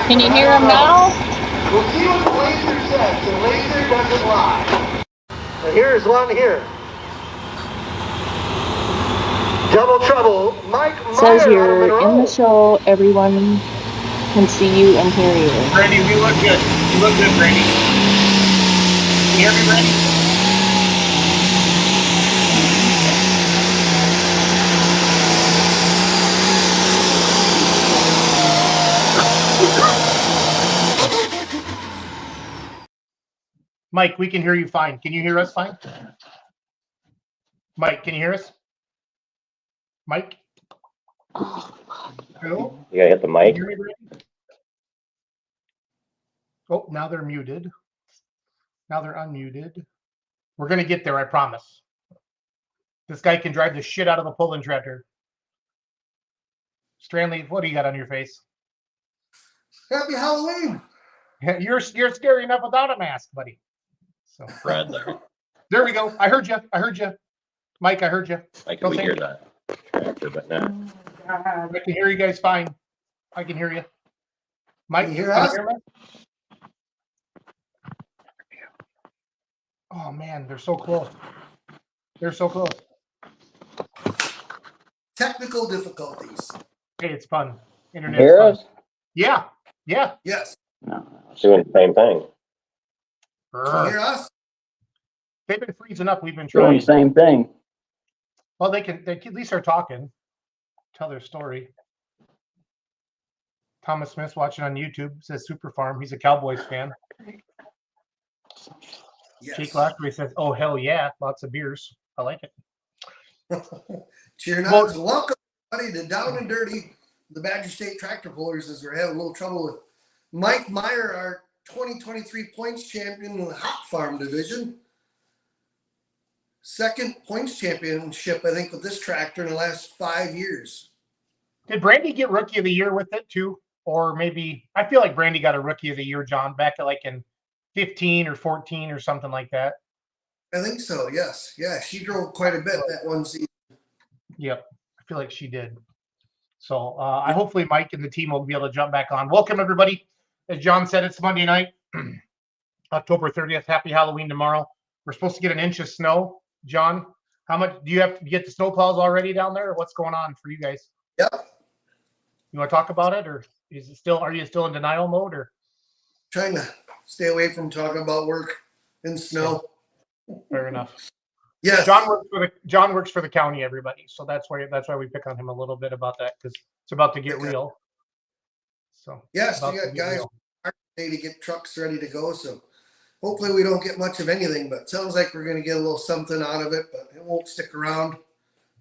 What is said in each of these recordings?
Can you hear him now? We'll see what the laser says. The laser doesn't lie. And here's one here. Double trouble. Mike Says Meier out of you're in the Monroe. show. Everyone can see you and hear you. Brandy, we look good. You look good, Brandy. Can you hear me, Brandy? Mike, we can hear you fine. Can you hear us fine? Mike, can you hear us? Mike? Hello? You gotta hit the mic. Can you hear me, Brandy? Oh, now they're muted. Now they're unmuted. We're going to get there, I promise. This guy can drive the shit out of a pulling tractor. Stanley, what do you got on your face? Happy Halloween. You're scary enough without a mask, buddy. So Brad there. there we go. I heard you. I heard you. Mike, I heard you. I can hear that tractor, but not. I can hear you guys fine. I can hear you. Mike, Can you hear us? me? Oh man, they're so close. They're so close. Technical difficulties. Hey, it's fun. Internet. Hear us? Yeah. Yeah. Yes. Doing the same thing. Can you hear us? They've been freezing up. We've been Doing trying. the same thing. Well, they can at least start talking, tell their story. Thomas Smith's watching on YouTube. Says Super Farm. He's a Cowboys fan. Yes. Jake Lockery says, "Oh hell yeah, lots of beers. I like it." Cheer nuts. Welcome, everybody, to Down and Dirty, the Badger State Tractor Pullers, as we're having a little trouble with Mike Meier, our 2023 points champion in the Hot Farm division. Second points championship, I think, with this tractor in the last 5 years. Did Brandy get Rookie of the Year with it too? Or maybe, I feel like Brandy got a Rookie of the Year, John, back at like in 15 or 14 or something like that. I think so, yes. Yeah, she drove quite a bit that one season. Yep, I feel like she did. So I hopefully Mike and the team will be able to jump back on. Welcome, everybody. As John said, it's Monday night, October 30th. Happy Halloween tomorrow. We're supposed to get an inch of snow. John, how much do you have to get the snowplows already down there? Or what's going on for you guys? Yep. You want to talk about it, or is it still? Are you still in denial mode, or Trying to stay away from talking about work and snow. fair enough? Yes. John works for the county, everybody. So that's why we pick on him a little bit about that, because it's about to get Okay. real. So Yes, about we to got get guys real. to get trucks ready to go. So hopefully we don't get much of anything, but sounds like we're going to get a little something out of it, but it won't stick around.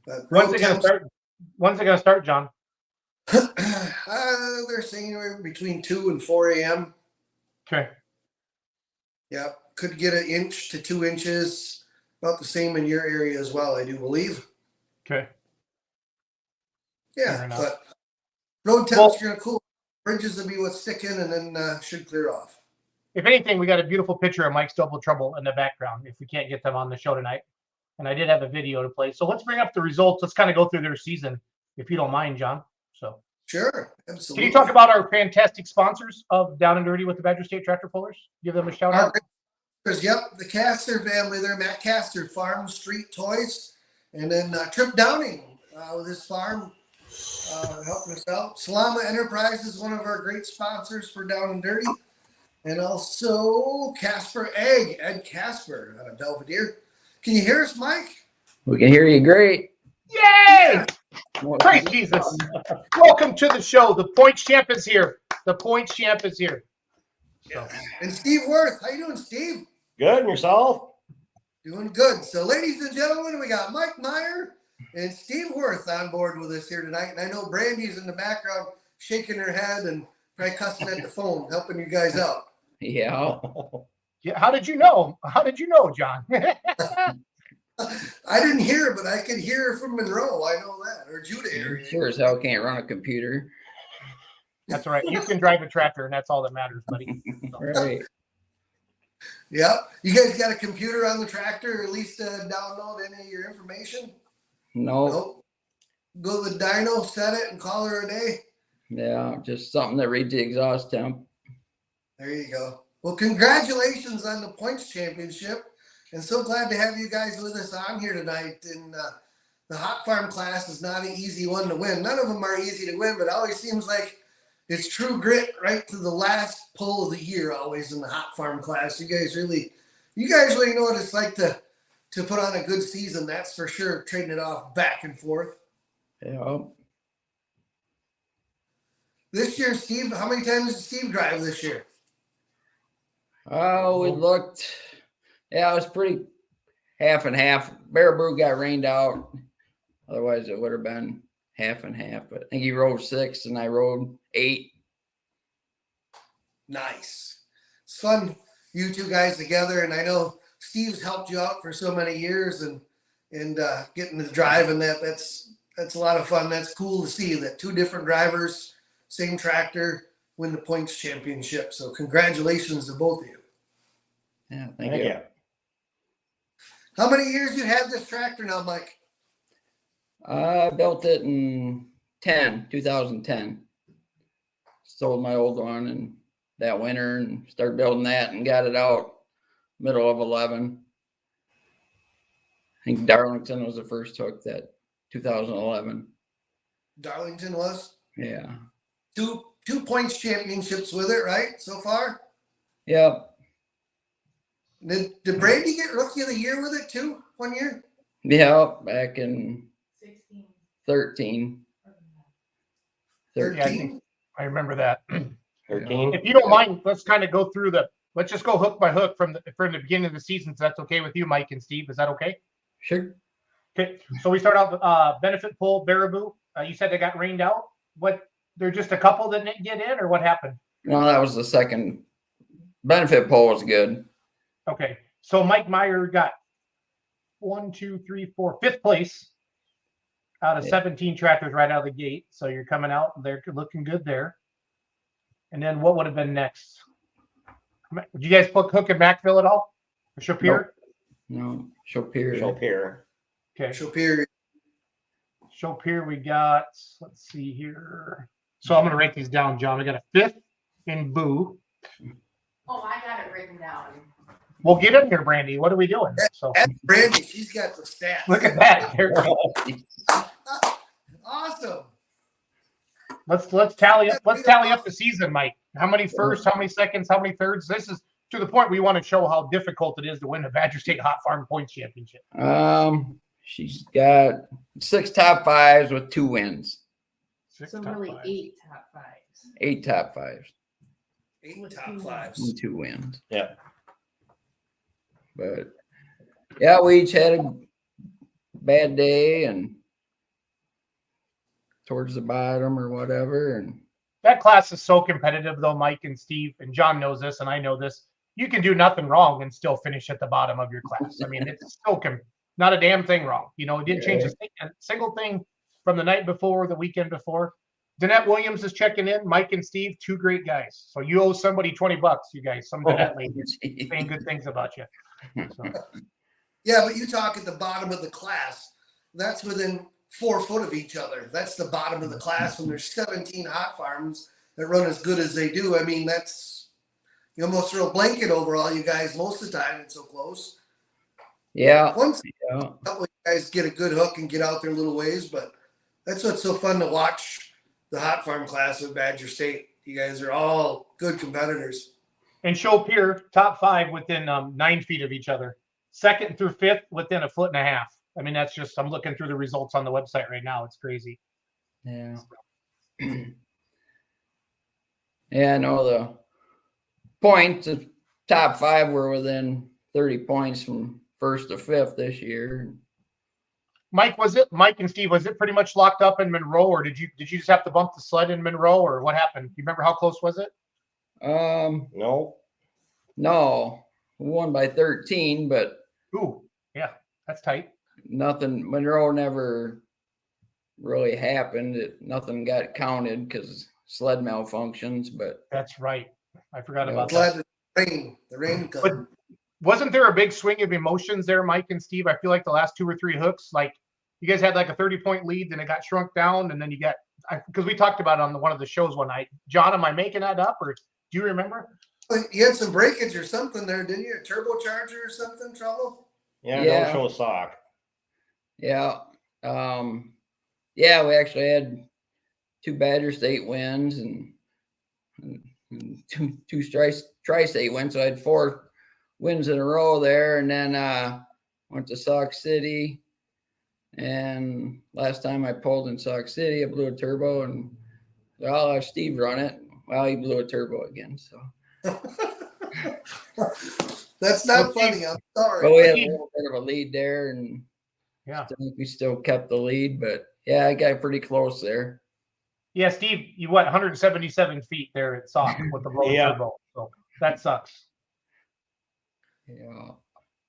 But When's it gonna start? When's it gonna start, John? They're saying anywhere between 2 and 4 a.m. Okay. Yeah, could get 1 inch to 2 inches, about the same in your area as well, I do believe. Okay. Yeah, Fair enough. but road temps are going to cool. Bridges will be what's sticking, and then should clear off. If anything, we got a beautiful picture of Mike's Double Trouble in the background. If we can't get them on the show tonight, and I did have a video to play. So let's bring up the results. Let's kind of go through their season, if you don't mind, John. So Sure, absolutely. can you talk about our fantastic sponsors of Down and Dirty with the Badger State Tractor Pullers? Give them a shout out. Yep, the Castor family there, Matt Castor, Farm Street Toys, and then Trip Downing with his farm helping us out. Salama Enterprises, one of our great sponsors for Down and Dirty, and also Casper Egg, Ed Casper out of Belvedere. Can you hear us, Mike? We can hear you great. Yay! Praise Jesus. Welcome to the show. The points champ is here. The points champ is here. So. And Steve Worth. How you doing, Steve? Good, and yourself? Doing good. So, ladies and gentlemen, we got Mike Meier and Steve Worth on board with us here tonight. And I know Brandy's in the background shaking her head and probably cussing at the phone, helping you guys out. Yeah. Yeah, how did you know? How did you know, John? I didn't hear it, but I could hear her from Monroe. I know that. Or Judah area. Sure as hell can't run a computer. That's all right. You can drive a tractor, and that's all that matters, buddy. Right. Yeah. You guys got a computer on the tractor, or at least download any of your information? No. Nope. Go to the dyno, set it, and call her a day? Yeah, just something that reads the exhaust temp. There you go. Well, congratulations on the points championship. And so glad to have you guys with us on here tonight. And the hot farm class is not an easy one to win. None of them are easy to win, but it always seems like it's true grit right to the last pull of the year, always in the hot farm class. You guys really know what it's like to put on a good season. That's for sure. Trading it off back and forth. Yeah. This year, Steve, how many times did Steve drive this year? Oh, we looked. Yeah, it was pretty half and half. Baraboo got rained out. Otherwise, it would have been half and half. But I think he rode 6 and I rode 8. Nice. It's fun, you two guys together. And I know Steve's helped you out for so many years and getting to drive and that's a lot of fun. That's cool to see that 2 different drivers, same tractor, win the points championship. So congratulations to both of you. Yeah, thank you. How many years you had this tractor now, Mike? I built it in 2010. Sold my old one and that winter and started building that and got it out middle of 11. I think Darlington was the first hook that 2011. Darlington was? Yeah. Two points championships with it, right? So far? Yep. Did Brandy get rookie of the year with it too? 1 year? Yeah, back in 16. 13. Yeah, I remember that. 13. If you don't mind, let's kind of go through let's just go hook by hook from the beginning of the season. So that's okay with you, Mike and Steve. Is that okay? Sure. Okay. So we start off benefit pool, Baraboo. You said they got rained out. They're just a couple that didn't get in, or what happened? No, that was the second. Benefit pole was good. Okay. So Mike Meier got 5th place out of 17 tractors right out of the gate. So you're coming out, they're looking good there. And then what would have been next? Did you guys put Hook and Macville at all? Or Shapir? No, Shapir. Okay. Shapir, we got, let's see here. So I'm going to write these down, John. We got a 5th in Boo. Oh, I got it written down. We'll get in here, Brandy. What are we doing? So that's Brandy. She's got the stats. look at that. Awesome. Let's tally up the season, Mike. How many firsts, how many seconds, how many thirds? This is to the point we want to show how difficult it is to win the Badger State Hot Farm Points Championship. She's got 6 top 5s with 2 wins. So really 8 top 5s. 8 top 5s. 8 top 5s. And 2 wins. Yeah. But yeah, we each had a bad day and towards the bottom or whatever. And that class is so competitive, though, Mike and Steve, and John knows this, and I know this. You can do nothing wrong and still finish at the bottom of your class. I mean, it's still not a damn thing wrong. You know, it didn't change a single thing from the night before, the weekend before. Danette Williams is checking in. Mike and Steve, 2 great guys. So you owe somebody $20, you guys. Some Danette ladies saying good things about you. So. Yeah, but you talk at the bottom of the class. That's within 4 foot of each other. That's the bottom of the class when there's 17 hot farms that run as good as they do. I mean, that's you almost throw a blanket over all you guys most of the time. It's so close. yeah. Once a couple of you guys get a good hook and get out there a little ways, but that's what's so fun to watch the hot farm class of Badger State. You guys are all good competitors. And Shapir, top 5 within 9 feet of each other. 2nd through 5th within 1.5 feet. I mean, that's just, I'm looking through the results on the website right now. It's crazy. Yeah. Yeah, I know the points, the top 5 were within 30 points from 1st to 5th this year. Mike and Steve, was it pretty much locked up in Monroe, or did you just have to bump the sled in Monroe, or what happened? Do you remember how close was it? No. We won by 13, but Ooh, yeah, that's tight. nothing. Monroe never really happened. Nothing got counted because sled malfunctions. But That's right. I forgot about Glad that. the rain But come. wasn't there a big swing of emotions there, Mike and Steve? I feel like the last 2 or 3 hooks, like you guys had like a 30-point lead, then it got shrunk down, and then you got because we talked about it on one of the shows one night. John, am I making that up, or do you remember? You had some breakage or something there, didn't you? A turbocharger or something trouble? Yeah, Yeah. no show sock. Yeah. Yeah, we actually had 2 Badger State wins and two tri-state wins. So I had 4 wins in a row there, and then went to Sauk City. And last time I pulled in Sauk City, I blew a turbo, and I'll have Steve run it. Well, he blew a turbo again. So That's not funny. I'm sorry. but we had a little bit of a lead there, and Yeah. I think we still kept the lead. But yeah, I got pretty close there. Yeah, Steve, you went 177 feet there at Sauk with the blown Yeah. turbo. So that sucks. Yeah.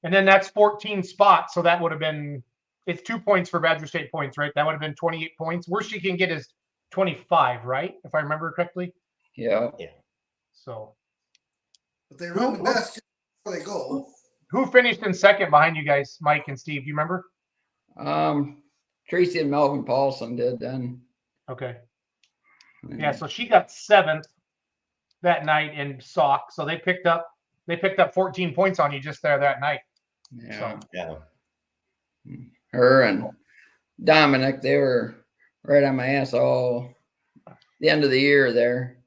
And then that's 14 spots. So that would have been, it's 2 points for Badger State points, right? That would have been 28 points. Worst you can get is 25, right? If I remember correctly. Yeah. So But they run the best just before they go. who finished in second behind you guys, Mike and Steve? Do you remember? Tracy and Melvin Paulson did then. Okay. Yeah, so she got 7th that night in Sauk. So they picked up 14 points on you just there that night. Yeah. Yeah. Her and Dominic, they were right on my ass all the end of the year there.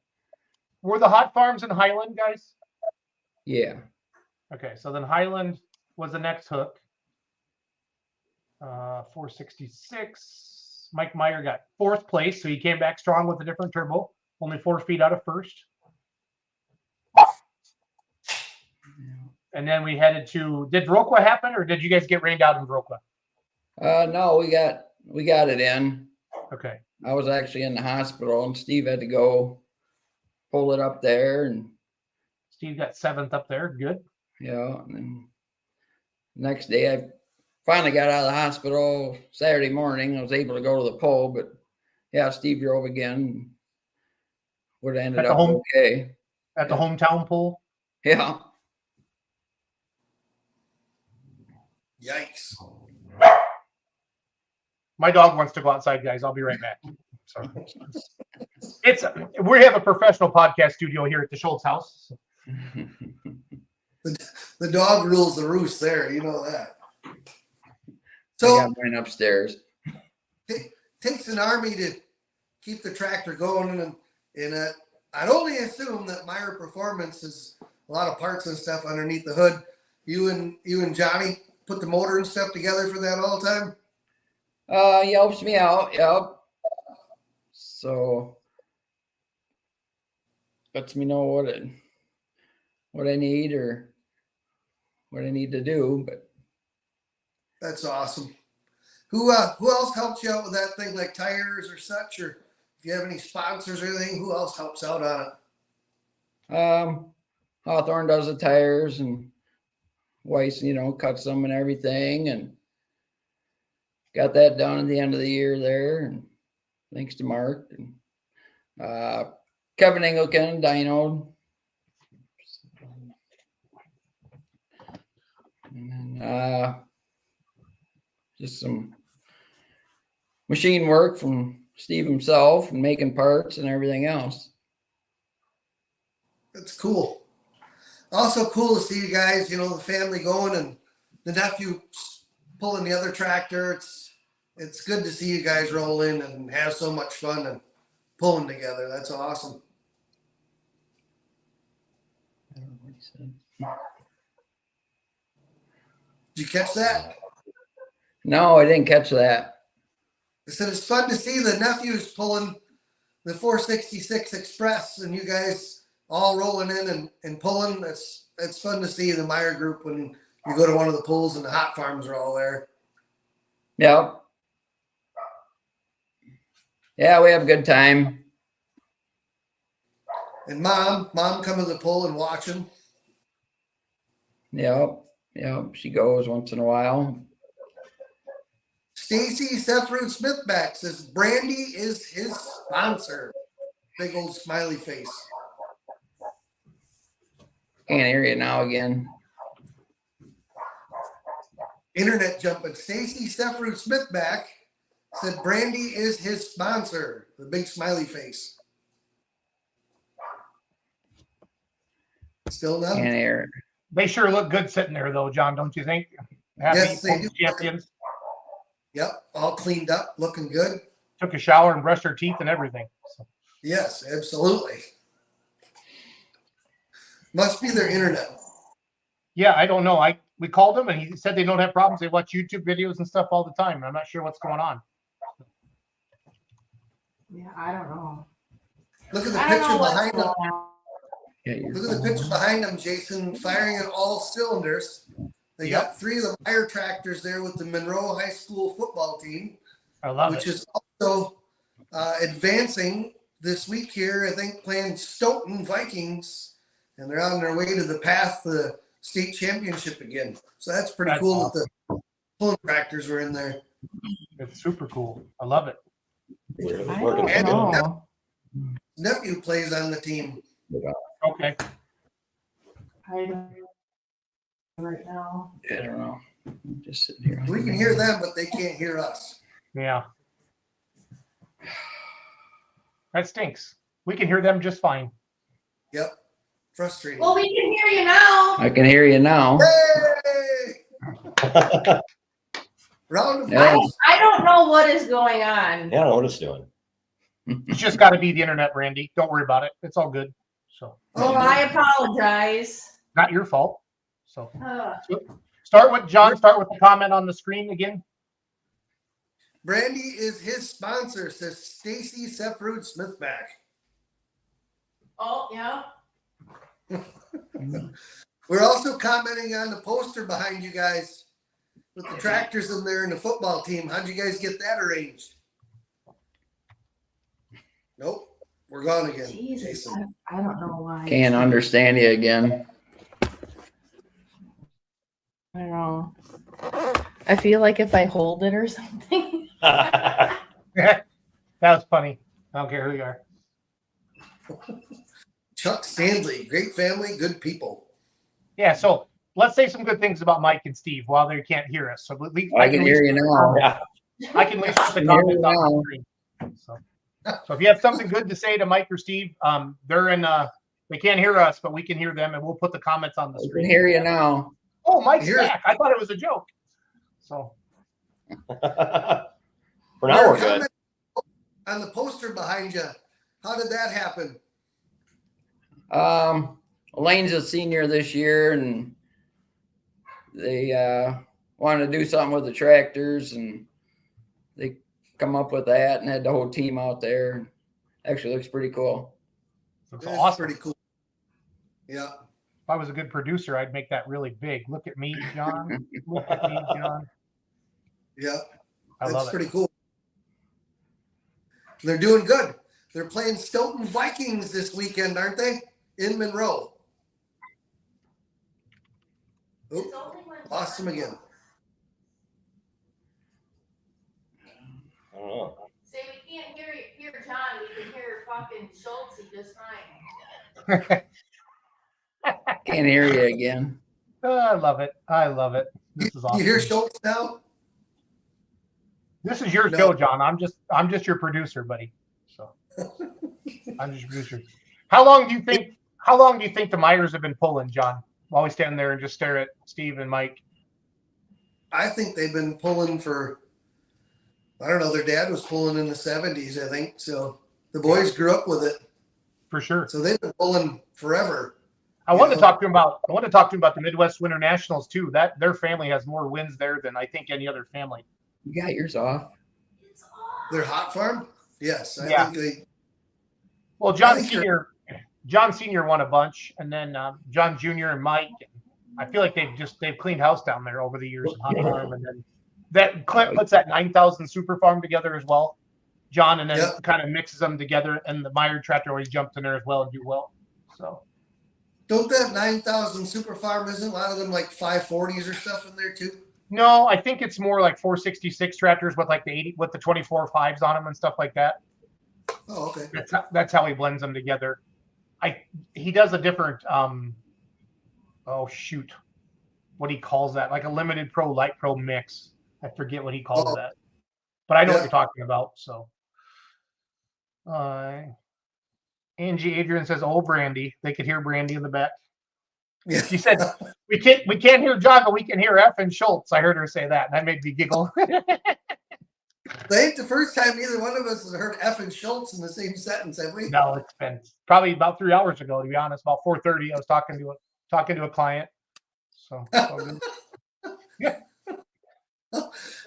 Were the hot farms in Highland, guys? Yeah. Okay, so then Highland was the next hook. 466. Mike Meier got 4th place, so he came back strong with a different turbo, only 4 feet out of first. And then we headed to, did Viroqua happen, or did you guys get rained out in Viroqua? No, we got it in. Okay. I was actually in the hospital, and Steve had to go pull it up there, and Steve got 7th up there. Good. and then next day I finally got out of the hospital Saturday morning. I was able to go to the pole, but yeah, Steve drove again. Would have ended At the up home- okay. At the hometown pool. Yeah. Yikes. My dog wants to go outside, guys. I'll be right back. So we have a professional podcast studio here at the Schultz house. The dog rules the roost there. You know that. I So got mine upstairs. takes an army to keep the tractor going, and I'd only assume that Meier Performance is a lot of parts and stuff underneath the hood. You and Johnny put the motor and stuff together for that all the time. He helps me out. Yep. So lets me know what I need or what I need to do. But That's awesome. Who else helps you out with that thing, like tires or such, or if you have any sponsors or anything, who else helps out on it? Hawthorne does the tires, and Weiss, cuts them and everything, and got that done at the end of the year there. And thanks to Mark and Kevin Engelken, dynoed. And then just some machine work from Steve himself and making parts and everything else. That's cool. Also cool to see you guys, the family going and the nephew pulling the other tractor. It's good to see you guys roll in and have so much fun and pulling together. That's awesome. I don't know what he said. Did you catch that? No, I didn't catch that. I said it's fun to see the nephews pulling the 466 Express and you guys all rolling in and pulling. It's fun to see the Meier group when you go to one of the pools and the hot farms are all there. Yep. Yeah, we have a good time. And mom coming to the pool and watching. Yep. She goes once in a while. Stacy Sefroot Smithback says Brandy is his sponsor. Big old smiley face. Can't hear you now again. Internet jumping. Stacy Sefroot Smithback Said Brandy is his sponsor. The big smiley face. Still none? Can't hear. They sure look good sitting there, though, John. Don't you think? Happy Yes, they do. champions. Yep, all cleaned up, looking good. Took a shower and brushed their teeth and everything. So. Yes, absolutely. Must be their internet. Yeah, I don't know. We called him and he said they don't have problems. They watch YouTube videos and stuff all the time. I'm not sure what's going on. Yeah, I don't know. Look at the I don't picture know what's behind going them. on. Yeah, you're Look at the picture behind them, Jason, firing at all cylinders. They Yep. got 3 of the Meier tractors there with the Monroe High School football team, I love which it. is also advancing this week here. I think playing Stoughton Vikings, and they're on their way to the path to the state championship again. So that's pretty That's cool awesome. that the pulling tractors were in there. It's super cool. I love it. I Working don't know. Nephew plays on the team. Okay. I don't right now. I don't know. I'm just sitting here. We can hear them, but they can't hear us. Yeah. That stinks. We can hear them just fine. Yep. Frustrating. Well, we can hear you now. I can hear you now. Hey! Round of Yeah. applause. I don't know what is going on. Yeah, I don't know what it's doing. It's just got to be the internet, Randy. Don't worry about it. It's all good. So Oh, I apologize. not your fault. So Ugh. start with John. Start with the comment on the screen again. Brandy is his sponsor, says Stacy Sefrud Smithback. Oh, yeah. We're also commenting on the poster behind you guys with the tractors in there and the football team. How'd you guys get that arranged? Nope. We're gone again, Jesus, Jason. I don't know why. Can't understand you again. I don't know. I feel like if I hold it or something. That was funny. I don't care who you are. Chuck Stanley, great family, good people. Yeah. So let's say some good things about Mike and Steve while they can't hear us. So at least I can hear you now. Yeah. I can at least put the I can hear comments you on the now. screen. So if you have something good to say to Mike or Steve, they're in. They can't hear us, but we can hear them, and we'll put the comments on the I can screen. hear you now. Oh, Mike's Here's- back. I thought it was a joke. So For now, we're good. On the poster behind you, how did that happen? Elaine's a senior this year, and they wanted to do something with the tractors, and they come up with that and had the whole team out there. Actually, looks pretty cool. it's That's awesome. pretty cool. Yeah. If I was a good producer, I'd make that really big. Look at me, John. Look at me, John. Yeah. I That's love it. pretty cool. They're doing good. They're playing Stoughton Vikings this weekend, aren't they? In Monroe. Oop, It's only when- lost him again. I don't know. Say we can't hear John, we can hear fucking Schultz just fine. Can't hear you again. Oh, I love it. I love it. This is awesome. You hear Schultz now? This is your No. show, John. I'm just your producer, buddy. So I'm just your producer. How long do you think the Meyers have been pulling, John? While we stand there and just stare at Steve and Mike. I think they've been pulling for, I don't know, their dad was pulling in the 70s, I think. So the boys grew up with it. For sure. So they've been pulling forever. I want to Yeah. talk to him about the Midwest Winter Nationals too. That their family has more wins there than I think any other family. You got yours off. It's off. Their hot farm? Yes. I Yeah. think they, Well, John I think you're- Senior won a bunch, and then John Junior and Mike. I feel like they've cleaned house down there over the years. Hot farm, and then that Clint puts that 9,000 super farm together as well. John, and then Yeah. kind of mixes them together, and the Meier tractor always jumps in there as well and do well. So don't that 9,000 super farm, isn't a lot of them like 540s or stuff in there too? no, I think it's more like 466 tractors with like the 80 with the 24 5s on them and stuff like that. Oh, okay. That's how he blends them together. He does a different oh shoot, what he calls that, like a limited pro light pro mix. I forget what he calls Oh. that. but I know what Yeah. you're talking about. So, Angie Adrian says, "Oh, Brandy." They could hear Brandy in the back. Yeah. She said, "We can't hear John, but we can hear F and Schultz." I heard her say that, and that made me giggle. That ain't the first time either one of us has heard F and Schultz in the same sentence, have we? No, it's been probably about 3 hours ago, to be honest. About 4:30, I was talking to a client. So, yeah.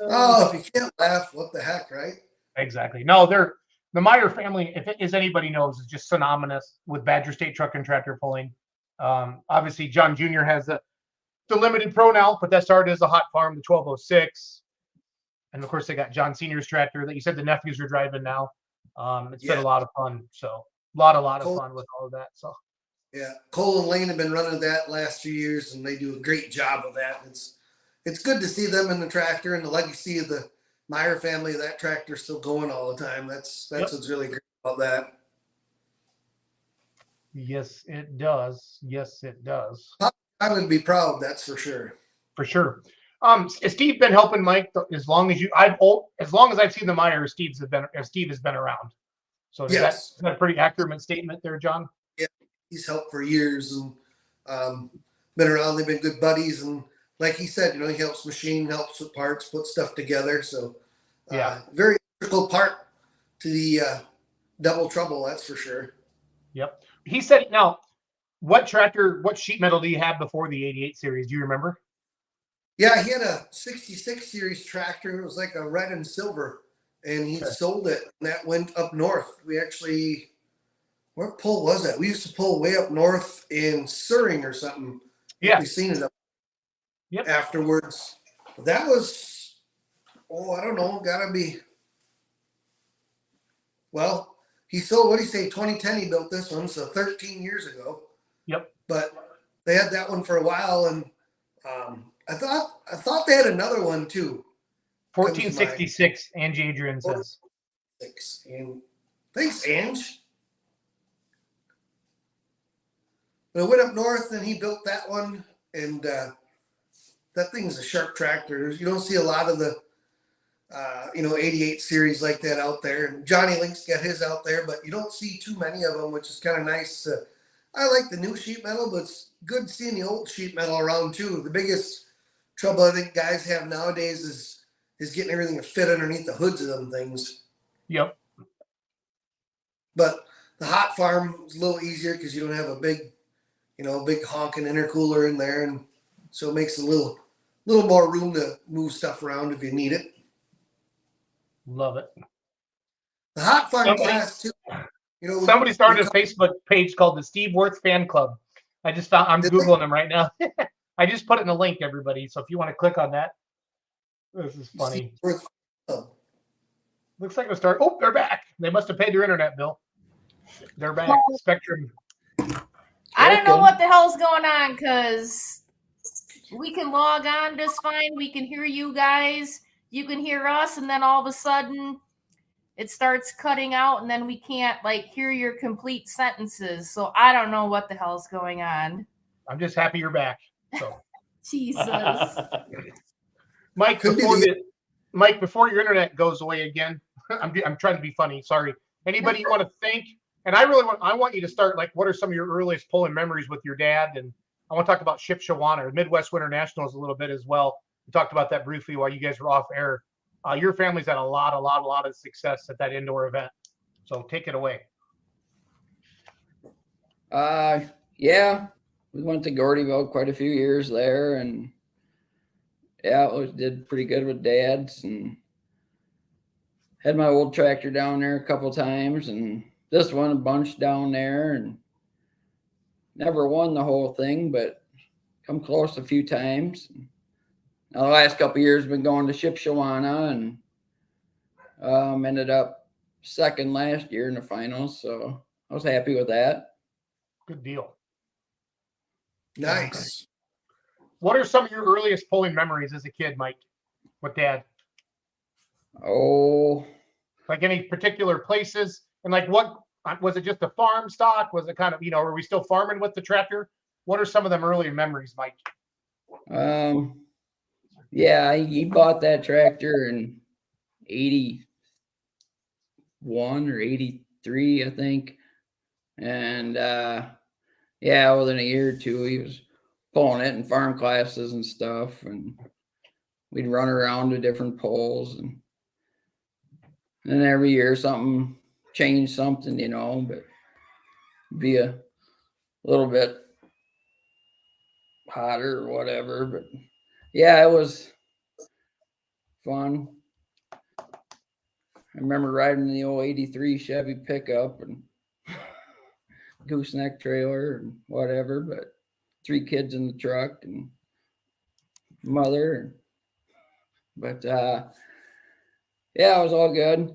Oh, if you can't laugh, what the heck, right? Exactly. No, the Meier family, if it is anybody knows, is just synonymous with Badger State Truck and Tractor Pulling. Obviously, John Jr. has the limited pro now, but that started as a hot farm, the 1206. And of course, they got John Sr.'s tractor that you said the nephews are driving now. It's been a lot of fun. So, a lot of fun with all of that. So, yeah, Cole and Lane have been running that last few years, and they do a great job of that. It's good to see them in the tractor and the legacy of the Meier family. That tractor still going all the time. That's what's really great about that. yes, it does. Yes, it does. I would be proud. That's for sure. For sure. Has Steve been helping Mike as long as as long as I've seen the Meier, Steve has been around. So is that a pretty accurate statement there, John? Yeah, he's helped for years and been around. They've been good buddies, and like he said, he helps machine, helps with parts, put stuff together. So very critical part to the double trouble. That's for sure. Yep. He said, now, what sheet metal do you have before the 88 series? Do you remember? Yeah, he had a 66 series tractor. It was like a red and silver, and he sold it. And that went up north. We actually, what pull was that? We used to pull way up north in Suring or something. Yeah. We seen it up afterwards. But that was, I don't know, gotta be. Well, he sold, what did he say, 2010 he built this one, so 13 years ago. Yep. But they had that one for a while, and I thought they had another one too. 1466, Angie Adrian says. And thanks, Ange. But I went up north and he built that one, and that thing's a sharp tractor. You don't see a lot of the 88 series like that out there. And Johnny Link's got his out there, but you don't see too many of them, which is kind of nice. I like the new sheet metal, but it's good seeing the old sheet metal around too. The biggest trouble I think guys have nowadays is getting everything to fit underneath the hoods of them things. Yep. But the hot farm is a little easier because you don't have a big honking intercooler in there, and so it makes a little more room to move stuff around if you need it. Love it. The hot farm class too. Somebody started a Facebook page called the Steve Worth Fan Club. I'm Googling them right now. I just put it in the link, everybody. So if you want to click on that, this is funny. Looks like it'll start. Oh, they're back. They must have paid their internet bill. They're back. Spectrum. I don't know what the hell's going on, because we can log on just fine. We can hear you guys. You can hear us, and then all of a sudden it starts cutting out, and then we can't hear your complete sentences. So I don't know what the hell's going on. I'm just happy you're back. So Jesus. Mike, before your internet goes away again, I'm trying to be funny. Sorry. Anybody you want to thank? And I want you to start, what are some of your earliest pulling memories with your dad? And I want to talk about Shipshewana, Midwest Winter Nationals a little bit as well. We talked about that briefly while you guys were off air. Your family's had a lot of success at that indoor event. So take it away. Yeah, we went to Gordyville quite a few years there, and did pretty good with dads, and had my old tractor down there a couple times, and this one a bunch down there, and never won the whole thing, but come close a few times. Now the last couple of years been going to Shipshewana, and ended up second last year in the finals, so I was happy with that. Good deal. Nice. What are some of your earliest pulling memories as a kid, Mike, with Dad? Oh, Any particular places? And what was it? Just a farm stock? Was it kind of, were we still farming with the tractor? What are some of them early memories, Mike? Yeah, he bought that tractor, and 81 or 83, I think. And yeah, within a year or two, he was pulling it in farm classes and stuff. And we'd run around to different polls. And then every year something changed something, you know, but be a little bit hotter or whatever. But yeah, it was fun. I remember riding the old 83 Chevy pickup and gooseneck trailer and whatever, but 3 kids in the truck and mother. But yeah, it was all good.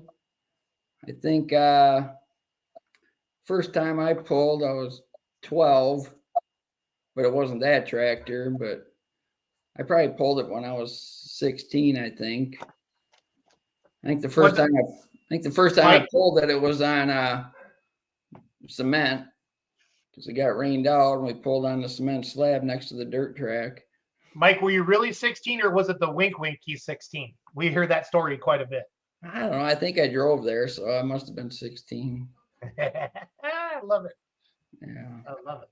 I think first time I pulled, I was 12, but it wasn't that tractor, but I probably pulled it when I was 16, I think. I think the first time I pulled it, it was on cement because it got rained out and we pulled on the cement slab next to the dirt track. Mike, were you really 16 or was it the wink he's 16? We hear that story quite a bit. I don't know. I think I drove there, so I must have been 16. I love it. Yeah. I love it.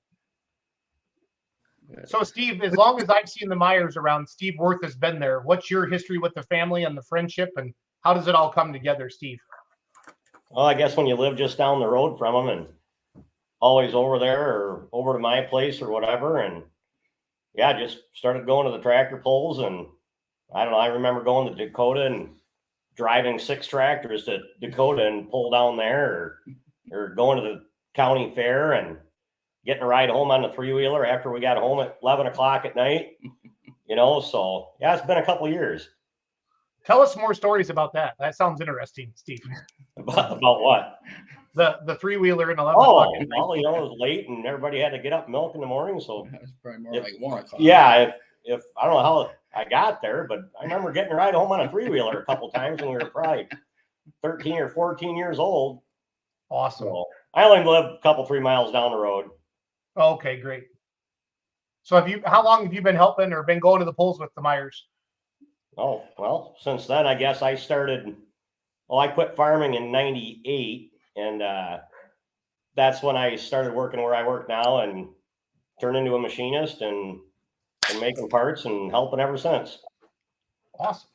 So, Steve, as long as I've seen the Meyers around, Steve Worth has been there. What's your history with the family and the friendship, and how does it all come together, Steve? Well, I guess when you live just down the road from them and always over there or over to my place or whatever, and yeah, just started going to the tractor pulls, and I don't know. I remember going to Dakota and driving 6 tractors to Dakota and pull down there, or going to the county fair and getting a ride home on the 3-wheeler after we got home at 11 o'clock at night, you know. So yeah, it's been a couple of years. Tell us more stories about that. That sounds interesting, Steve. About what? The 3-wheeler and 11 Oh, o'clock. well, you know, it was late and everybody had to get up milk in the morning. So It was probably more like 1 o'clock. yeah, if I don't know how I got there, but I remember getting a ride home on a 3-wheeler a couple times when we were probably 13 or 14 years old. Awesome. So I only live a couple, 3 miles down the road. Okay, great. So how long have you been helping or been going to the polls with the Meyers? Oh, well, since then, I guess I started, I quit farming in 98, and that's when I started working where I work now and turned into a machinist and making parts and helping ever since. Awesome.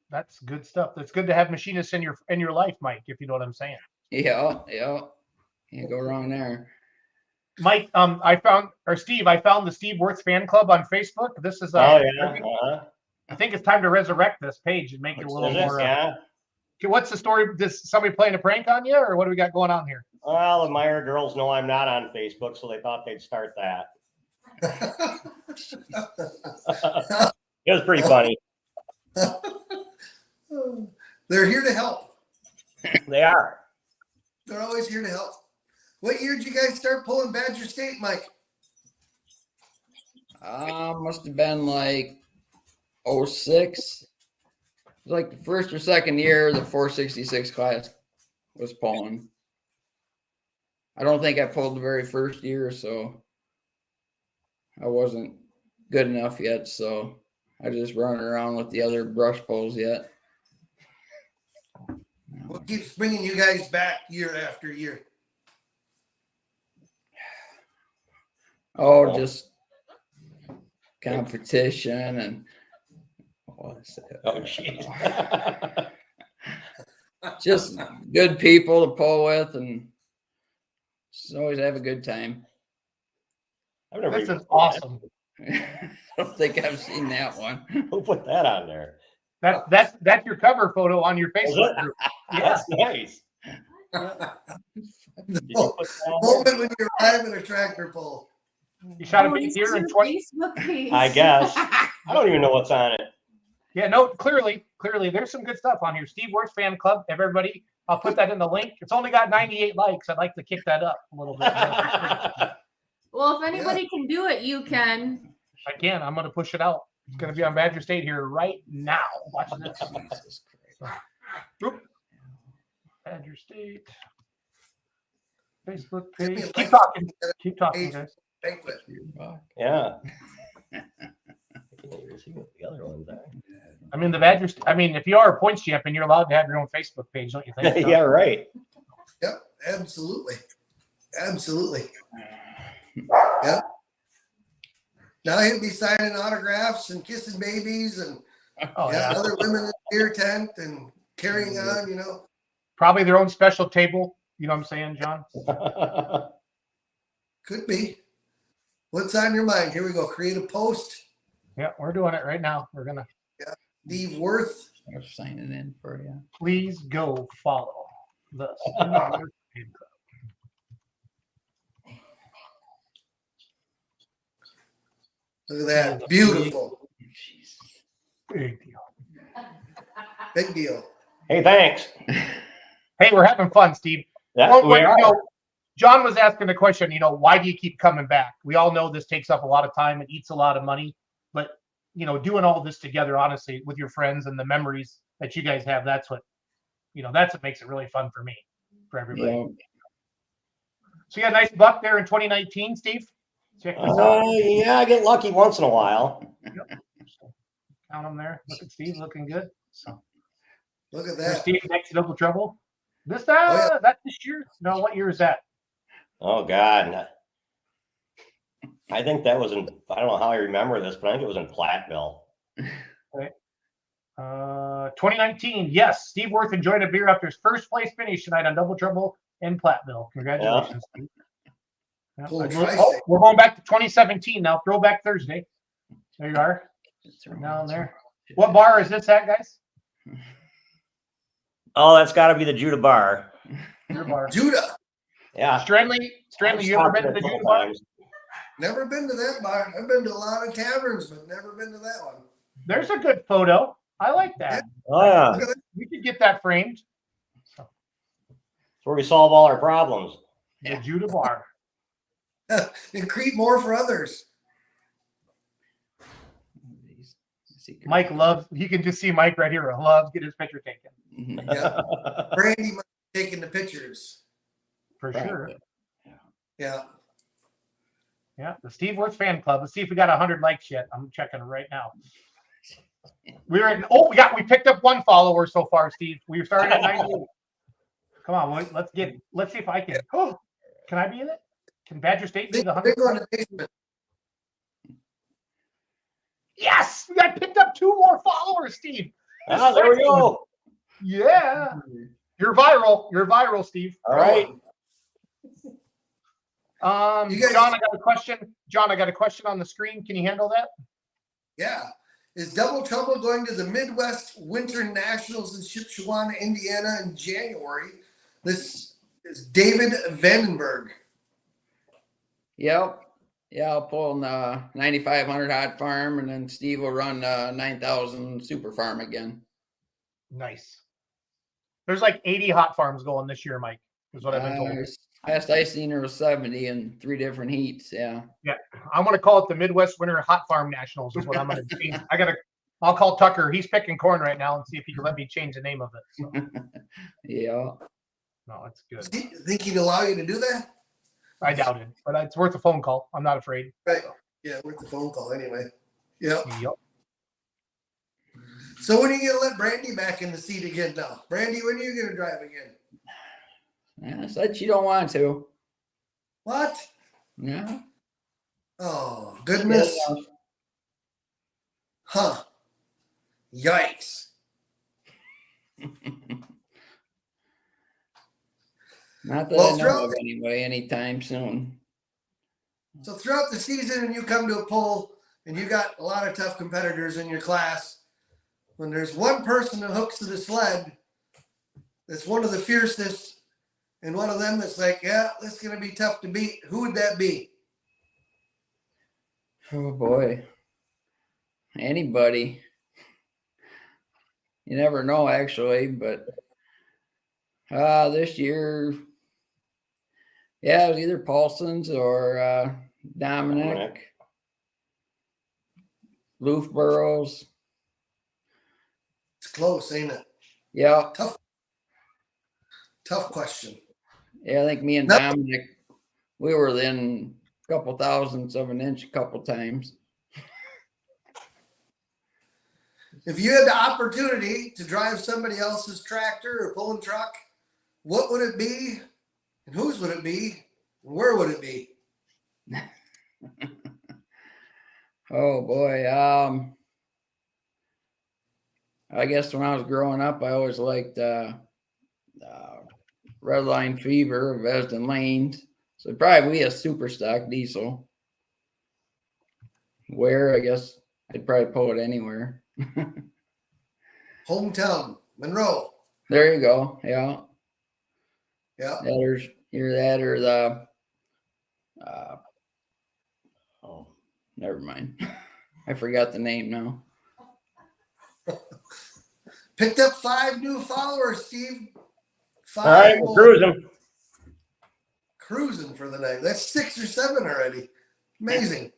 That's good stuff. That's good to have machinists in your life, Mike, if you know what I'm saying. Yeah. Can't go wrong there. Mike, Steve, I found the Steve Worth fan club on Facebook. This is Oh, yeah. I think it's time to resurrect this page and make it a little more. Yeah. What's the story? Is somebody playing a prank on you, or what do we got going on here? Well, the Meier girls know I'm not on Facebook, so they thought they'd start that. It was pretty funny. They're here to help. They are. They're always here to help. What year did you guys start pulling Badger State, Mike? Must have been like 06. It was like the first or second year the 466 class was pulling. I don't think I pulled the very first year, so I wasn't good enough yet. So I just running around with the other brush pulls yet. What keeps bringing you guys back year after year? Oh, just competition and jeez. just good people to pull with and just always have a good time. This is awesome. I don't think I've seen that one. Who put that on there? That's your cover photo on your Facebook group. That's nice. Moment when you arrive at a tractor pull. You shot a big deer in 20. I guess. I don't even know what's on it. Yeah, no, clearly, there's some good stuff on here. Steve Worth fan club. Everybody, I'll put that in the link. It's only got 98 likes. I'd like to kick that up a little bit. Well, if anybody can do it, you can. I can. I'm going to push it out. It's going to be on Badger State here right now. Watch this. Oop. Badger State Facebook page. Keep talking, guys. Banquet. Yeah. I can't even see what the other ones are. I mean, the Badgers. I mean, if you are a points champion, you're allowed to have your own Facebook page, don't you think? John? Yeah, right. Yep, absolutely. Absolutely. Yep. Now he'll be signing autographs and kissing babies and Oh yeah. other women in the beer tent and carrying on, you know. Probably their own special table. You know what I'm saying, John? Could be. What's on your mind? Here we go. Create a post. Yeah, we're doing it right now. We're gonna. Steve Worth. I'm signing in for you. Please go follow the Spin Doctor Fan Club. Look at that. Beautiful. Big deal. Big deal. Hey, thanks. Hey, we're having fun, Steve. Yeah, Well, we you are. know, John was asking the question, you know, why do you keep coming back? We all know this takes up a lot of time and eats a lot of money, but you know, doing all this together, honestly, with your friends and the memories that you guys have, that's what makes it really fun for me, for everybody. Yeah. So you had a nice buck there in 2019, Steve. Check this out. Yeah, I get lucky once in a while. Count them there. Look at Steve looking good. So Look at there's that. Steve next to Double Trouble. This yeah. that this year? No, what year is that? Oh God. I think that was in, I don't know how I remember this, but I think it was in Platteville. 2019. Yes, Steve Worth enjoyed a beer after his first place finish tonight on Double Trouble in Platteville. Congratulations, Steve. Yeah, Cool. we're going back to 2017 now. Throwback Thursday. There you are. Down there. What bar is this at, guys? Oh, that's got to be the Judah Bar. Your bar. Judah. Yeah. Strandley, you ever been to the Judah bar? Never been to that bar. I've been to a lot of taverns, but never been to that one. There's a good photo. I like that. Oh yeah. Look at We could get that framed. That's where we solve all our problems. The Judah bar. that. And create more for others. Mike loves. You can just see Mike right here. Loves get his picture taken Yeah. Brandy might be taking the pictures. for sure. Yeah. Yeah, the Steve Worth fan club. Let's see if we got 100 likes yet. I'm checking right now. We picked up one follower so far, Steve. We started at 98. Come on, let's see if I can. Oh, can I be in it? Can Badger State be the 100? Big one in the basement. Yes, we got picked up 2 more followers, Steve. Ah, there we go. Yeah, you're viral. You're viral, Steve. All right. You guys- John, I got a question. John, I got a question on the screen. Can you handle that? Yeah. Is Double Trouble going to the Midwest Winter Nationals in Shipshewana, Indiana in January? This is David Vandenberg. Yep. Yeah, I'll pull in the 9,500 hot farm, and then Steve will run 9,000 super farm again. Nice. There's like 80 hot farms going this year, Mike, is what I've been told. Last I seen there was 70 in 3 different heats. Yeah. Yeah. I'm going to call it the Midwest Winter Hot Farm Nationals is what I'm going to change. I'll call Tucker. He's picking corn right now and see if he can let me change the name of it. So, Yeah. no, it's good. Think he'd allow you to do that? I doubt it, but it's worth a phone call. I'm not afraid. Right. Yeah, worth the phone call anyway. Yeah. Yep. So when are you gonna let Brandy back in the seat again now? Brandy, when are you gonna drive again? Yeah, said she don't want to. What? Yeah. Oh, goodness. Huh. Yikes. Not that Well, I know throughout- of anyway, anytime soon. So throughout the season, and you come to a poll, and you got a lot of tough competitors in your class, when there's one person that hooks to the sled, that's one of the fiercest, and one of them that's like, yeah, this is gonna be tough to beat. Who would that be? Oh boy. Anybody. You never know actually, but this year, yeah, it was either Paulson's or Dominic. Loofburrows. It's close, ain't it? Yeah. Tough question. Yeah, I think me and No. Dominic, we were within a couple thousandths of an inch a couple times. If you had the opportunity to drive somebody else's tractor or pulling truck, what would it be? And whose would it be? And where would it be? Oh boy. I guess when I was growing up, I always liked Redline Fever of Esden Lanes. So it'd probably be a super stock diesel. Where, I guess I'd probably pull it anywhere. Hometown, Monroe. There you go. Yeah. Yeah. There's either that or the oh, never mind. I forgot the name now. Picked up 5 new followers, Steve. 5 All right, we're more. cruising. Cruising for the night. That's 6 or 7 already. Amazing.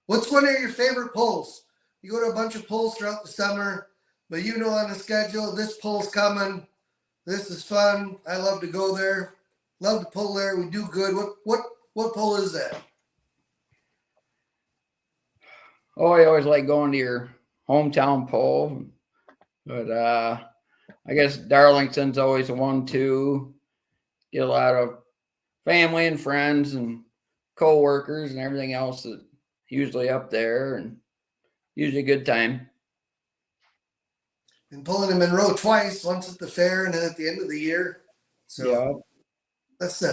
What's one of your favorite pulls? You go to a bunch of pulls throughout the summer, but you know on the schedule, this pull's coming. This is fun. I love to go there. Love to pull there. We do good. What pull is that? Oh, I always like going to your hometown pull, but I guess Darlington's always a 1-2. Get a lot of family and friends and co-workers and everything else that usually up there, and usually a good time. Been pulling in Monroe twice, once at the fair and then at the end of the year. So Yeah. that's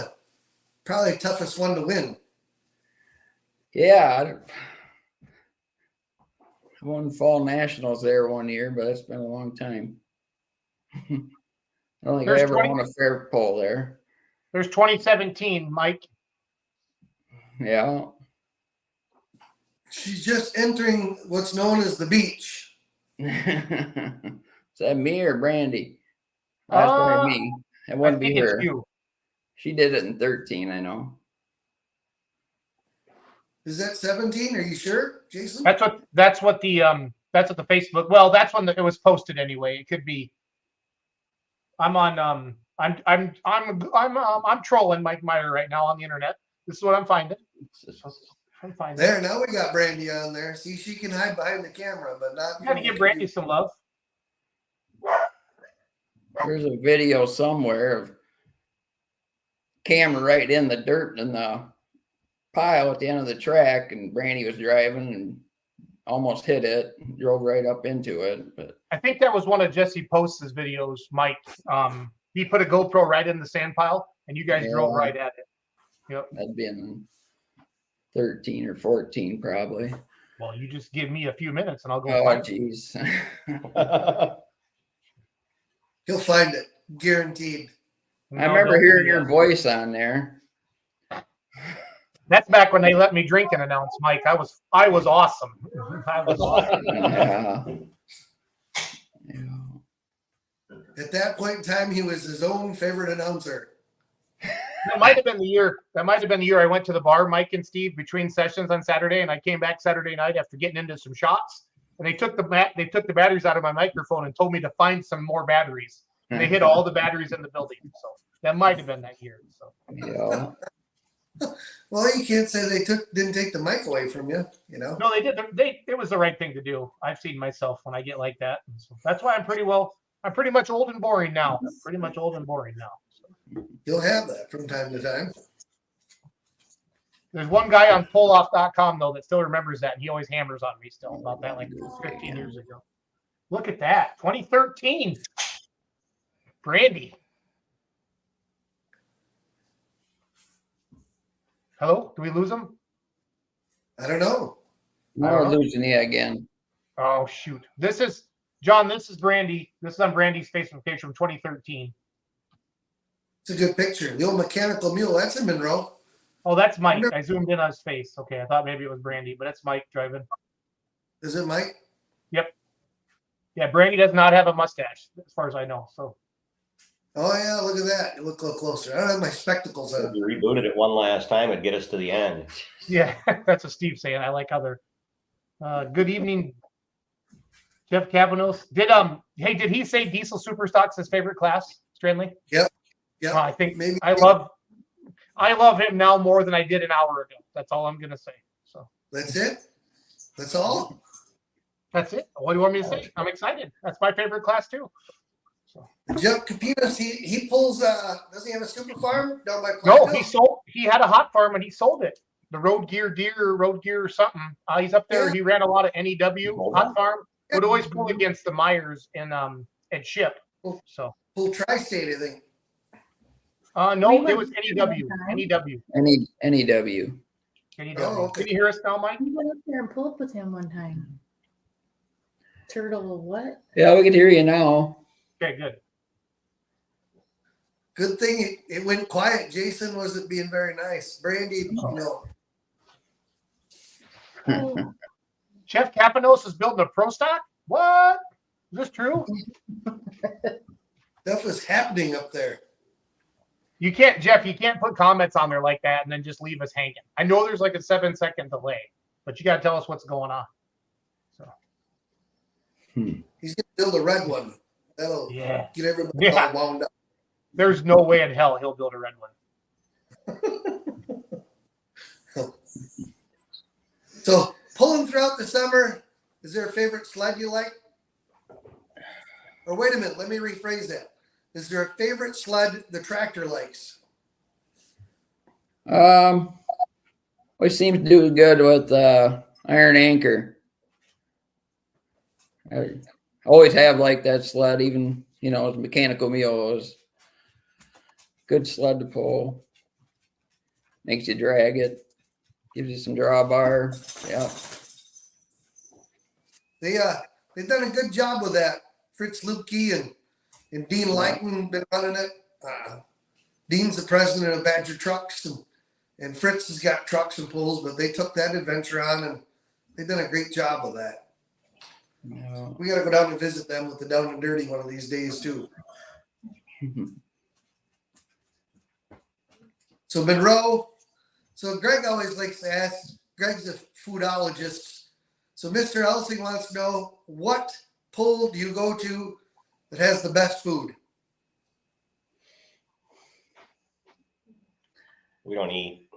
probably the toughest one to win. Yeah. I won fall nationals there one year, but it's been a long time. I don't think I ever won a fair pull there. There's 2017, Mike. Yeah. She's just entering what's known as the beach. Is that me or Brandy? That's probably me. It wouldn't be her. You. She did it in 13, I know. Is that 17? Are you sure, Jason? That's what the Facebook. Well, that's when it was posted anyway. It could be. I'm on. I'm trolling Mike Meier right now on the internet. This is what I'm finding. There, now we got Brandy on there. See, she can hide behind the camera, but not. You got to give Brandy some love. There's a video somewhere of camera right in the dirt in the pile at the end of the track, and Brandy was driving and almost hit it, drove right up into it. But I think that was one of Jesse Post's videos, Mike. He put a GoPro right in the sand pile, and you guys drove right at it. Yep. That'd been 13 or 14, probably. Well, you just give me a few minutes, and I'll go. Oh, jeez. He'll find it, guaranteed. I remember hearing your voice on there. That's back when they let me drink and announce, Mike. I was awesome. I was awesome. Yeah. At that point in time, he was his own favorite announcer. That might have been the year. I went to the bar, Mike and Steve, between sessions on Saturday, and I came back Saturday night after getting into some shots. And they took the batteries out of my microphone and told me to find some more batteries. And they hit all the batteries in the building. So that might have been that year. So Yeah. Well, you can't say they didn't take the mic away from you, you know. No, they did. It was the right thing to do. I've seen myself when I get like that. So that's why I'm pretty much old and boring now. So. You'll have that from time to time. There's one guy on pulloff.com though that still remembers that, and he always hammers on me still about that, like 15 years ago. Look at that, 2013. Brandy. Hello? Do we lose him? I don't know. Now we're losing you again. Oh shoot! This is John. This is Brandy. This is on Brandy's Facebook page from 2013. It's a good picture. The old mechanical mule. That's in Monroe. Oh, that's Mike. I zoomed in on his face. Okay, I thought maybe it was Brandy, but it's Mike driving. Is it Mike? Yep. Yeah, Brandy does not have a mustache, as far as I know. So. Oh yeah, look at that. You look a little closer. I don't have my spectacles If on. you rebooted it one last time, it'd get us to the end. Yeah, that's what Steve's saying. I like other. Good evening, Jeff Cavanos. Did he say Diesel Superstock's his favorite class, Stranley? Yep. Yeah. I think maybe. I love him now more than I did an hour ago. That's all I'm gonna say. So That's it. That's all. That's it. What do you want me to say? I'm excited. That's my favorite class too. So Jeff Capinas, he pulls. Doesn't he have a super farm down by no, Platteville? he had a hot farm and he sold it. The road gear or something. He's up there. Yeah. He ran a lot of NEW hot farm. Would always pull against the Meyers and Ship. So Full tri-state, I think. no, it was NEW. NEW. NEW. Oh, okay. Can you hear us now, Mike? We went up there and pulled with him one time. Turtle, what? Yeah, we can hear you now. Okay, good. Good thing it went quiet. Jason wasn't being very nice. Brandy, Jeff Capanos is building a pro stock? What? Is this true? Stuff was happening up there. You can't, Jeff, you can't put comments on there like that and then just leave us hanging. I know there's like a 7-second delay, but you got to tell us what's going on. So He's going to build a red one. That'll get everybody all wound up. There's no way in hell he'll build a red one. So pulling throughout the summer, is there a favorite sled you like? Or wait a minute, let me rephrase that. Is there a favorite sled the tractor likes? We seem to do good with iron anchor. I always have liked that sled, even as mechanical mule. It was good sled to pull. Makes you drag it. Gives you some drawbar. Yeah. They've done a good job with that. Fritz Lupke and Dean Lighton been running it. Dean's the president of Badger Trucks, and Fritz has got trucks and pulls, but they took that adventure on, and they've done a great job with that. Yeah. We got to go down and visit them with the Down and Dirty one of these days, too. So Monroe, Greg always likes to ask, Greg's a foodologist. So Mr. Elsing wants to know, what pull do you go to that has the best food? We don't eat.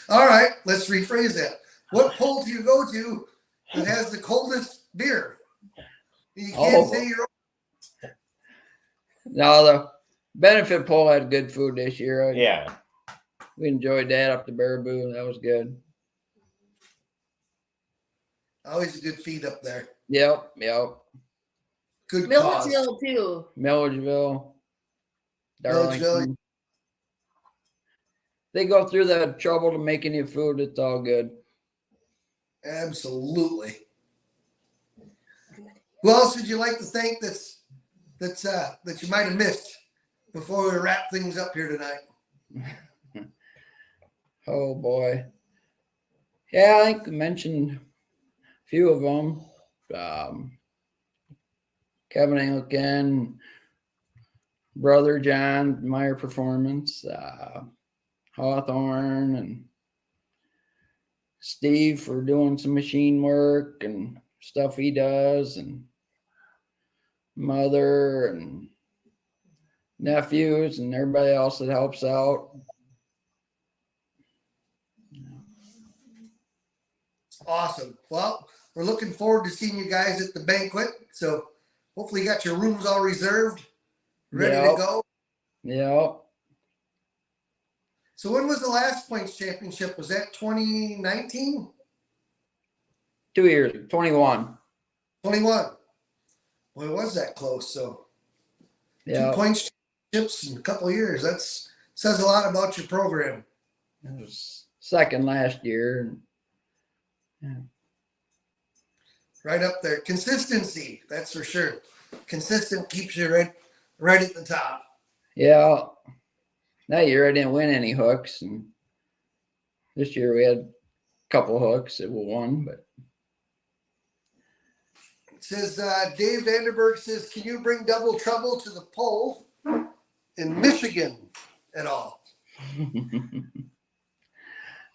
All right, let's rephrase that. What pull do you go to that has the coldest beer? You can't say your own. No, the benefit pull had good food this year. Yeah. We enjoyed that up to Baraboo. That was good. Always a good feed up there. Yep. Good Milledgeville cause. too. Milledgeville. Milledgeville. Darlington. They go through the trouble to making you food. It's all good. Absolutely. Who else would you like to thank that you might have missed before we wrap things up here tonight? Oh boy. Yeah, I think I mentioned a few of them. Kevin Anglican, brother John Meier Performance, Hawthorne, and Steve for doing some machine work and stuff he does, and mother and nephews and everybody else that helps out. Awesome. Well, we're looking forward to seeing you guys at the banquet. So hopefully you got your rooms all reserved, ready to go. Yeah. So when was the last points championship? Was that 2019? 2 years, 21. 21. Well, it was that close. So 2 points championships in a couple of years. That's says a lot about your program. It was second last year. Yeah. Right up there. Consistency, that's for sure. Consistent keeps you right at the top. Yeah. That year I didn't win any hooks, and this year we had a couple hooks that we won, but it says Dave Vanderberg says, can you bring Double Trouble to the pole in Michigan at all?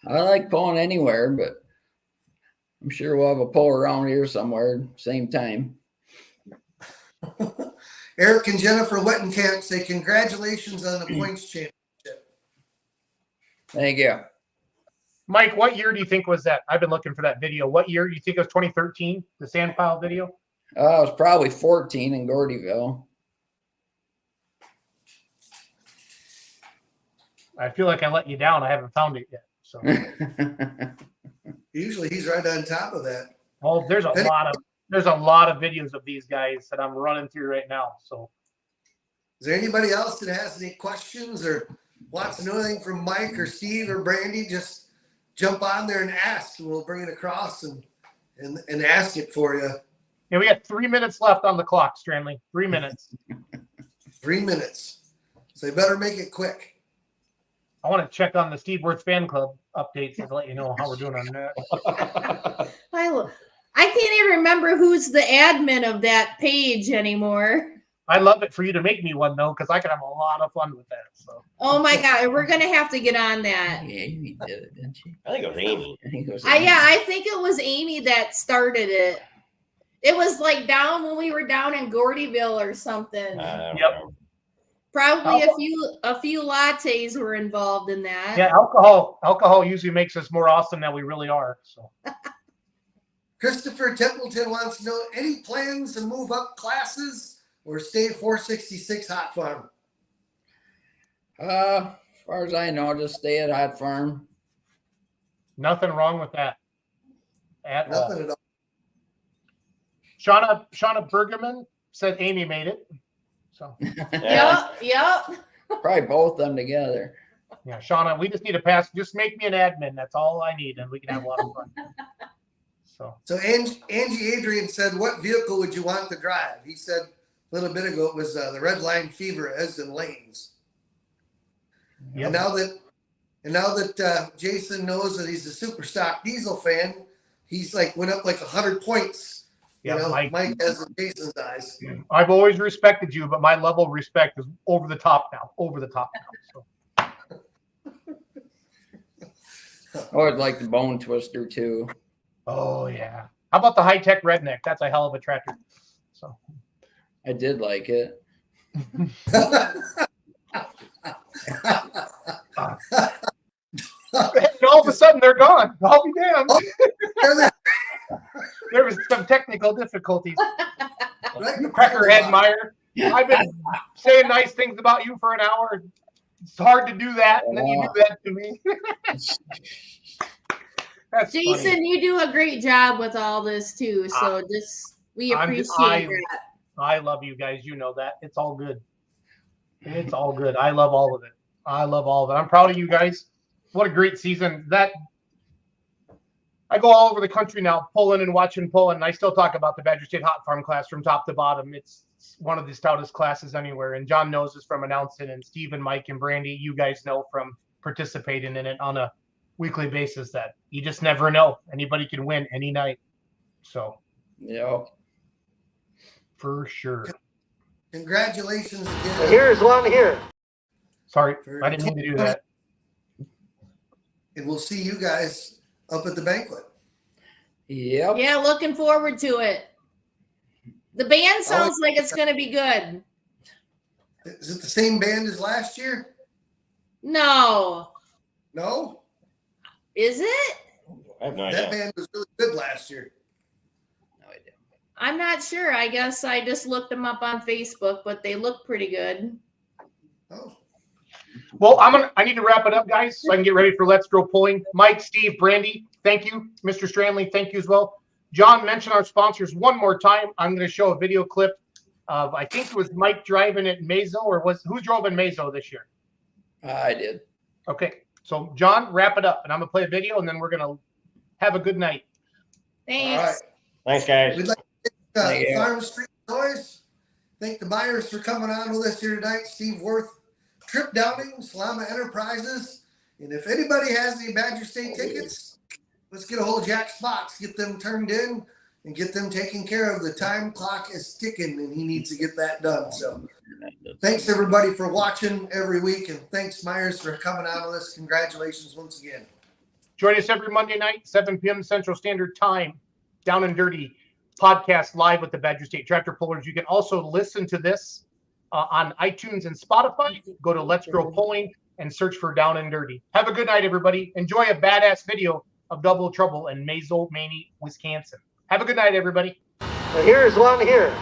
I like pulling anywhere, but I'm sure we'll have a pole around here somewhere same time. Eric and Jennifer Wettenkamp say congratulations on the points championship. Thank you. Mike, what year do you think was that? I've been looking for that video. What year do you think it was? 2013, the sand pile video? It was probably 14 in Gordyville. I feel like I let you down. I haven't found it yet. So, Usually he's right on top of that. oh, there's a lot of videos of these guys that I'm running through right now. So, Is there anybody else that has any questions or wants to know anything from Mike or Steve or Brandy? Just jump on there and ask, and we'll bring it across and ask it for you. yeah, we got 3 minutes left on the clock, Stranley. 3 minutes. 3 minutes. So you better make it quick. I want to check on the Steve Worth fan club updates to let you know how we're doing on that. I can't even remember who's the admin of that page anymore. I love it for you to make me one though, because I can have a lot of fun with that. So. Oh my God, we're gonna have to get on that. Yeah, Amy did it, didn't she? I think it was Amy. I think it was Yeah, I think it was Amy that started it. It was like down when we were down in Gordyville or something. Yep. Probably a few lattes were involved in that. Yeah, alcohol usually makes us more awesome than we really are. So. Christopher Templeton wants to know any plans to move up classes or stay 466 Hot Farm? As far as I know, just stay at Hot Farm. Nothing wrong with that. At all. Nothing at all. Shauna Bergerman said Amy made it. So Yep. Probably both of them together. yeah, Shauna, we just need a pass. Just make me an admin. That's all I need, and we can have a lot of fun. So Angie Adrian said, what vehicle would you want to drive? He said a little bit ago it was the Red Line Fever Esden Lanes. yep. And now that Jason knows that he's a super stock diesel fan, he's went up 100 points. Yeah, You know, Mike has Jason's eyes. I've always respected you, but my level of respect is over the top now. So. I always like the Bone Twister too. Oh yeah. How about the high tech redneck? That's a hell of a tractor. So I did like it. and all of a sudden they're gone. I'll be damned. There was some technical difficulties. Peckerhead Meier. I've been saying nice things about you for an hour. It's hard to do that, and then you do that to me. That's Jason, funny. you do a great job with all this too. So we appreciate that. I love you guys. You know that. It's all good. It's all good. I love all of it. I'm proud of you guys. What a great season. I go all over the country now, pulling and watching pulling, and I still talk about the Badger State Hot Farm class from top to bottom. It's one of the stoutest classes anywhere, and John knows this from announcing, and Steve and Mike and Brandy, you guys know from participating in it on a weekly basis that you just never know. Anybody can win any night. So, Yeah. for sure. Congratulations again. Here's one here. Sorry, I didn't mean to do that. And we'll see you guys up at the banquet. Yep. Yeah, looking forward to it. The band sounds like it's going to be good. Is it the same band as last year? No. No? Is it? I have no That idea. band was really good last year. No idea. I'm not sure. I guess I just looked them up on Facebook, but they look pretty good. Oh. Well, I need to wrap it up, guys, so I can get ready for Let's Grow Pulling. Mike, Steve, Brandy, thank you. Mr. Stranley, thank you as well. John, mention our sponsors one more time. I'm going to show a video clip of, I think it was Mike driving at Mazo, or who drove in Mazo this year? I did. Okay, so John, wrap it up, and I'm going to play a video, and then we're going to have a good night. Thanks. All right. Thanks, guys. We'd like to Thank thank you. Farm Street Toys. Thank the Meyers for coming on with us here tonight. Steve Worth, Trip Downing, Salama Enterprises. And if anybody has any Badger State tickets, let's get a hold of Jack Spots, get them turned in, and get them taken care of. The time clock is ticking, and he needs to get that done. So thanks, everybody, for watching every week. And thanks, Myers, for coming on with us. Congratulations once again. Join us every Monday night, 7 p.m. Central Standard Time, Down and Dirty podcast live with the Badger State Tractor Pullers. You can also listen to this on iTunes and Spotify. Go to Let's Grow Pulling and search for Down and Dirty. Have a good night, everybody. Enjoy a badass video of Double Trouble in Mazo, Maney, Wisconsin. Have a good night, everybody. And here's one here.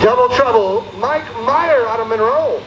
Double Trouble, Mike Meier out of Monroe.